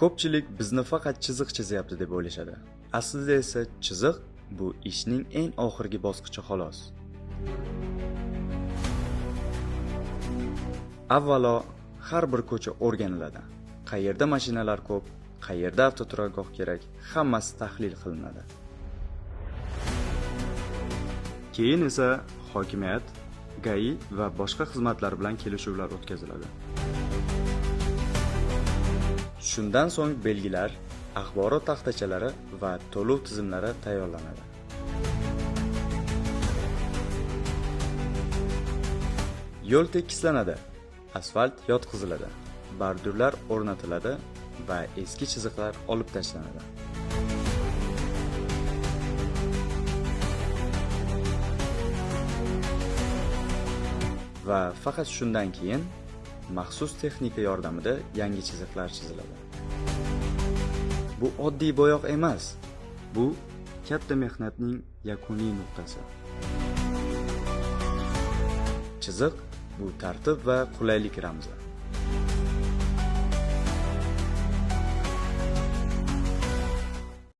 Ko'pchilik bizni faqat chiziq chizyapti deb o'ylashadi. Aslida esa chiziq bu ishning eng oxirgi bosqichi xolos. Avvalo, har bir ko'cha o'rganiladi. Qayerda mashinalar ko'p, qayerda avtoturargoh kerak, hammasi tahlil qilinadi. Keyin esa hokimiyat, GAI va boshqa xizmatlar bilan kelishuvlar o'tkaziladi. Shundan so'ng belgilar, axborot taxtachalari va to'lov tizimlari tayyorlanadi. Yo'l tekislanadi, asfalt yotqiziladi, bordurlar o'rnatiladi va eski chiziqlar olib tashlanadi. Va faqat shundan keyin maxsus texnika yordamida yangi chiziqlar chiziladi. Bu oddiy bo'yoq emas. Bu katta mehnatning yakuniy nuqtasi. Chiziq bu tartib va qulaylik ramzi.